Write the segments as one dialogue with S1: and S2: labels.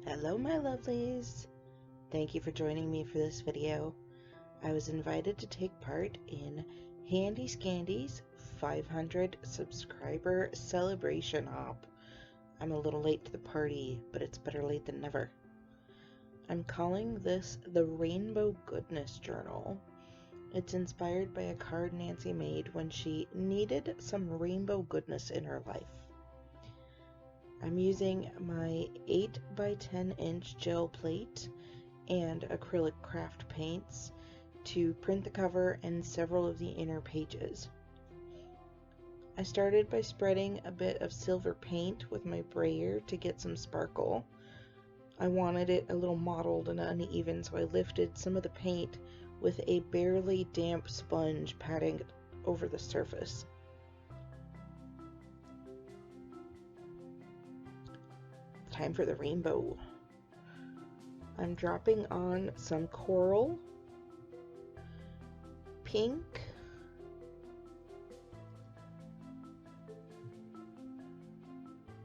S1: Hello my lovelies! Thank you for joining me for this video. I was invited to take part in Handy Scandy's 500 subscriber celebration hop. I'm a little late to the party, but it's better late than never. I'm calling this the Rainbow Goodness Journal. It's inspired by a card Nancy made when she needed some rainbow goodness in her life. I'm using my 8 by 10 inch gel plate and acrylic craft paints to print the cover and several of the inner pages. I started by spreading a bit of silver paint with my brayer to get some sparkle. I wanted it a little mottled and uneven, so I lifted some of the paint with a barely damp sponge, patting it over the surface. Time for the rainbow. I'm dropping on some coral, pink,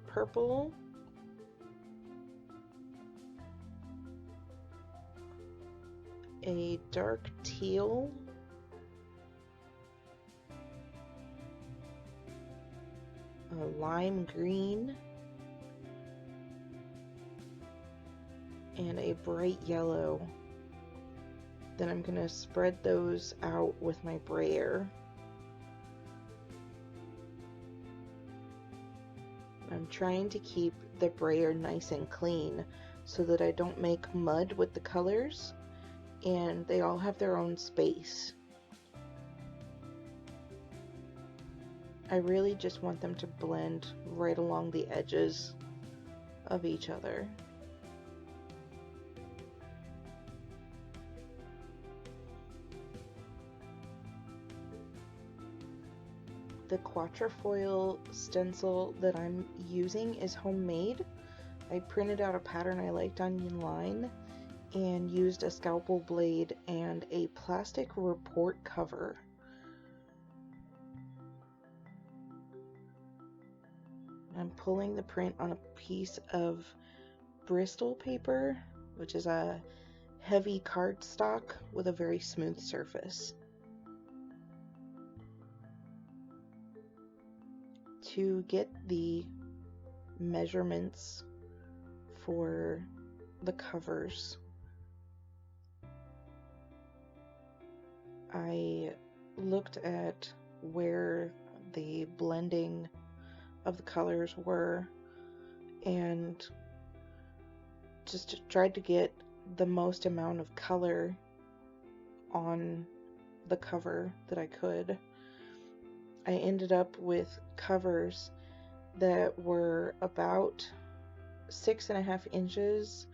S1: purple, a dark teal, a lime green, and a bright yellow. Then I'm going to spread those out with my brayer. I'm trying to keep the brayer nice and clean so that I don't make mud with the colors and they all have their own space. I really just want them to blend right along the edges of each other. The Quatrefoil stencil that I'm using is homemade. I printed out a pattern I liked online and used a scalpel blade and a plastic report cover. I'm pulling the print on a piece of Bristol paper, which is a heavy cardstock with a very smooth surface. To get the measurements for the covers, I looked at where the blending of the colors were and just tried to get the most amount of color on the cover that I could. I ended up with covers that were about 6.5 inches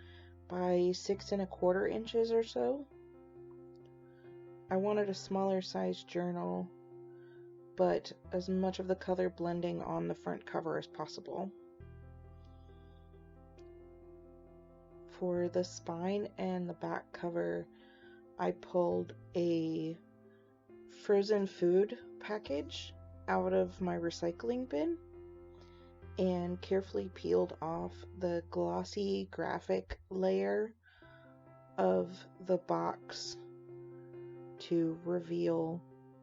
S1: by 6.25 inches or so. I wanted a smaller size journal, but as much of the color blending on the front cover as possible. For the spine and the back cover, I pulled a frozen food package out of my recycling bin and carefully peeled off the glossy graphic layer of the box to reveal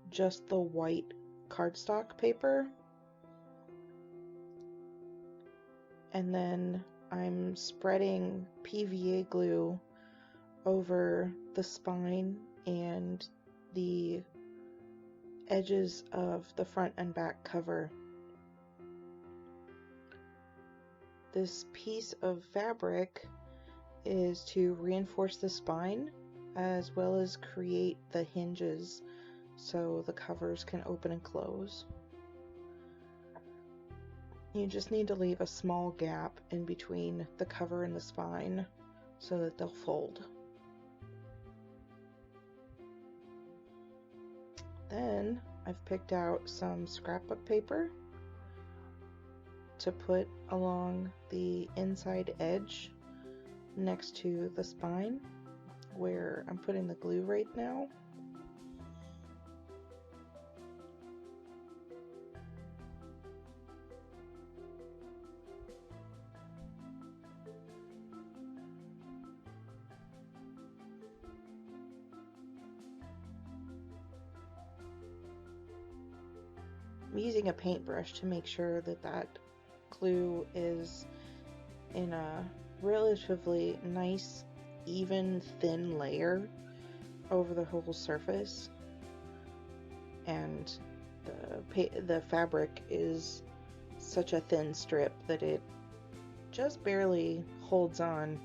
S1: just the white cardstock paper. And then I'm spreading PVA glue over the spine and the edges of the front and back cover. This piece of fabric is to reinforce the spine as well as create the hinges so the covers can open and close. You just need to leave a small gap in between the cover and the spine so that they'll fold. Then I've picked out some scrapbook paper to put along the inside edge next to the spine where I'm putting the glue right now. I'm using a paintbrush to make sure that that glue is in a relatively nice, even, thin layer over the whole surface, and the fabric is such a thin strip that it just barely holds on.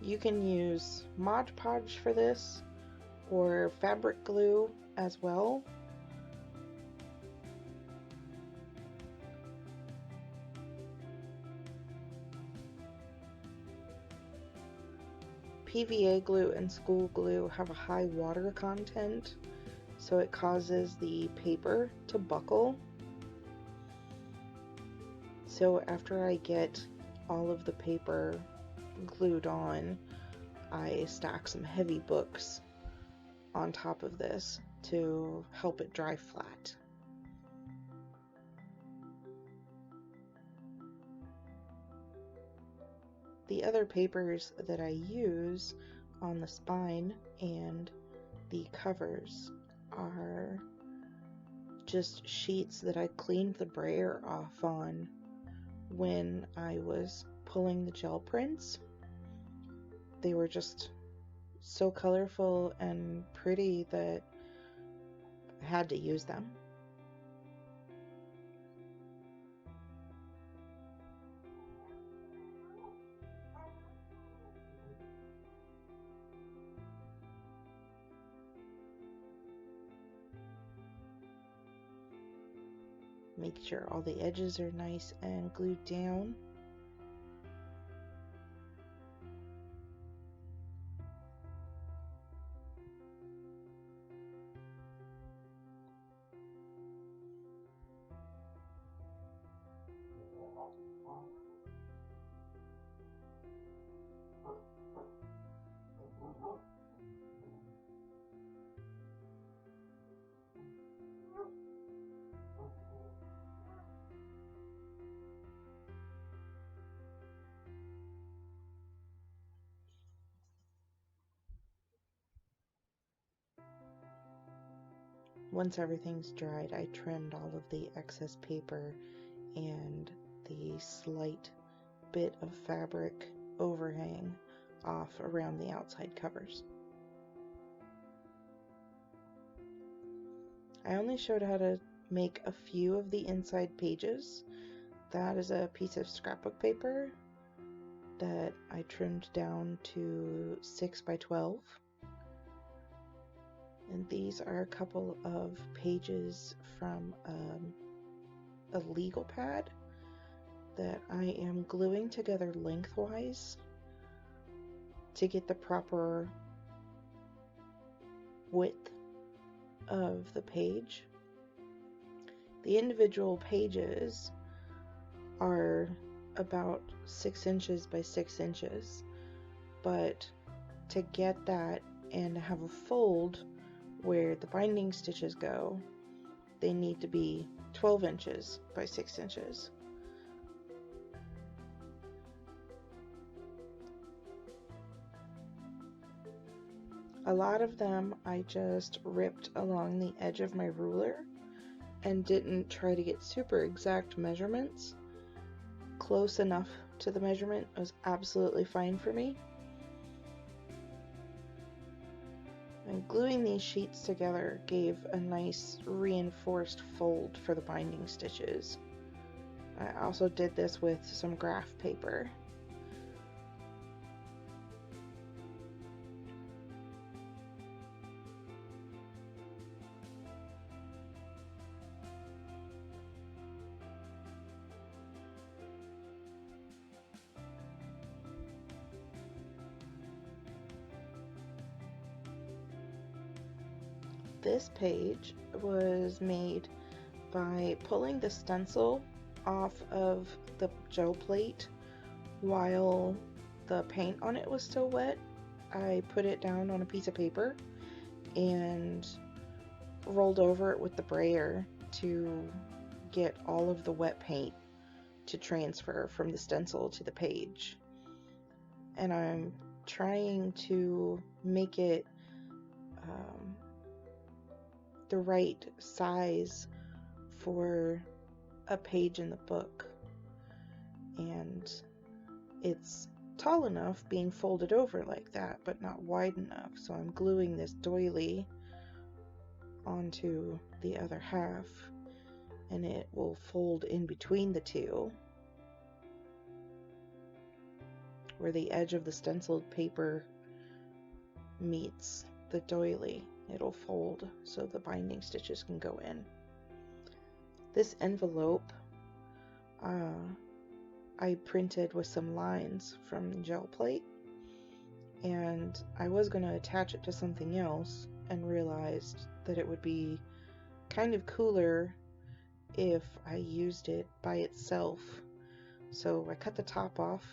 S1: You can use Mod Podge for this, or fabric glue as well. PVA glue and school glue have a high water content, so it causes the paper to buckle. So after I get all of the paper glued on, I stack some heavy books on top of this to help it dry flat. The other papers that I use on the spine and the covers are just sheets that I cleaned the brayer off on when I was pulling the gel prints. They were just so colorful and pretty that I had to use them. Make sure all the edges are nice and glued down. Once everything's dried, I trimmed all of the excess paper and the slight bit of fabric overhang off around the outside covers. I only showed how to make a few of the inside pages. That is a piece of scrapbook paper that I trimmed down to 6 by 12. And these are a couple of pages from a legal pad that I am gluing together lengthwise to get the proper width of the page. The individual pages are about 6 inches by 6 inches, but to get that and have a fold where the binding stitches go, they need to be 12 inches by 6 inches. A lot of them I just ripped along the edge of my ruler and didn't try to get super exact measurements. Close enough to the measurement was absolutely fine for me. And gluing these sheets together gave a nice reinforced fold for the binding stitches. I also did this with some graph paper. This page was made by pulling the stencil off of the gel plate while the paint on it was still wet. I put it down on a piece of paper and rolled over it with the brayer to get all of the wet paint to transfer from the stencil to the page. And I'm trying to make it the right size for a page in the book. And it's tall enough being folded over like that, but not wide enough. So I'm gluing this doily onto the other half, and it will fold in between the two, where the edge of the stenciled paper meets the doily. It'll fold so the binding stitches can go in. This envelope I printed with some lines from gel plate, and I was going to attach it to something else and realized that it would be kind of cooler if I used it by itself. So I cut the top off.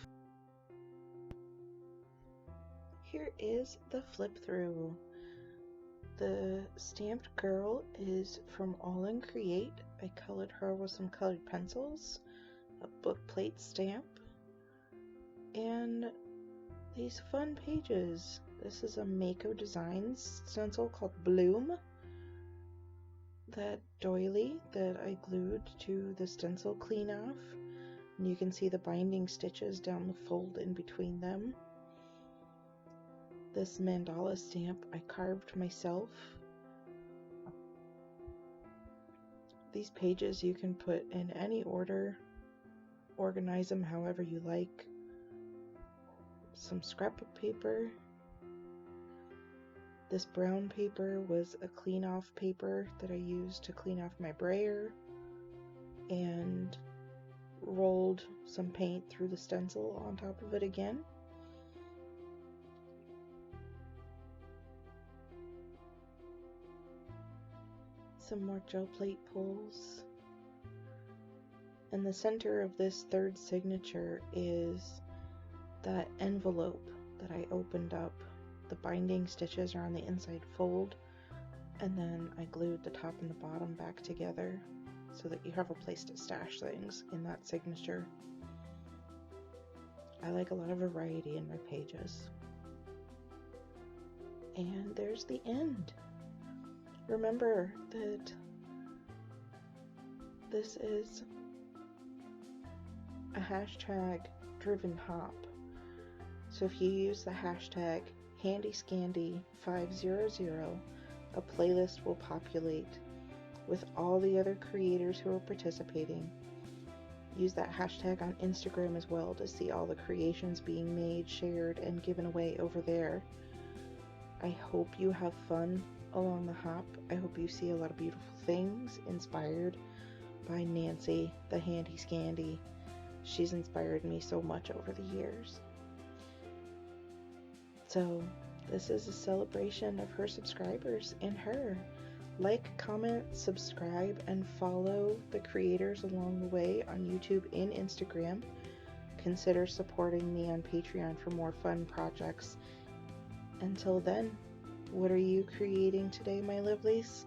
S1: Here is the flip through. The stamped girl is from All in Create. I colored her with some colored pencils, a book plate stamp, and these fun pages. This is a Mako Designs stencil called Bloom. That doily that I glued to the stencil clean off, and you can see the binding stitches down the fold in between them. This mandala stamp I carved myself. These pages you can put in any order, organize them however you like. Some scrapbook paper. This brown paper was a clean off paper that I used to clean off my brayer, and rolled some paint through the stencil on top of it again. Some more gel plate pulls. In the center of this third signature is that envelope that I opened up. The binding stitches are on the inside fold, and then I glued the top and the bottom back together so that you have a place to stash things in that signature. I like a lot of variety in my pages. And there's the end. Remember that this is a hashtag driven hop. So if you use the hashtag HandyScandy500, a playlist will populate with all the other creators who are participating. Use that hashtag on Instagram as well to see all the creations being made, shared, and given away over there. I hope you have fun along the hop. I hope you see a lot of beautiful things inspired by Nancy, the Handy Scandy. She's inspired me so much over the years. So this is a celebration of her subscribers and her. Like, comment, subscribe, and follow the creators along the way on YouTube and Instagram. Consider supporting me on Patreon for more fun projects. Until then, what are you creating today, my lovelies?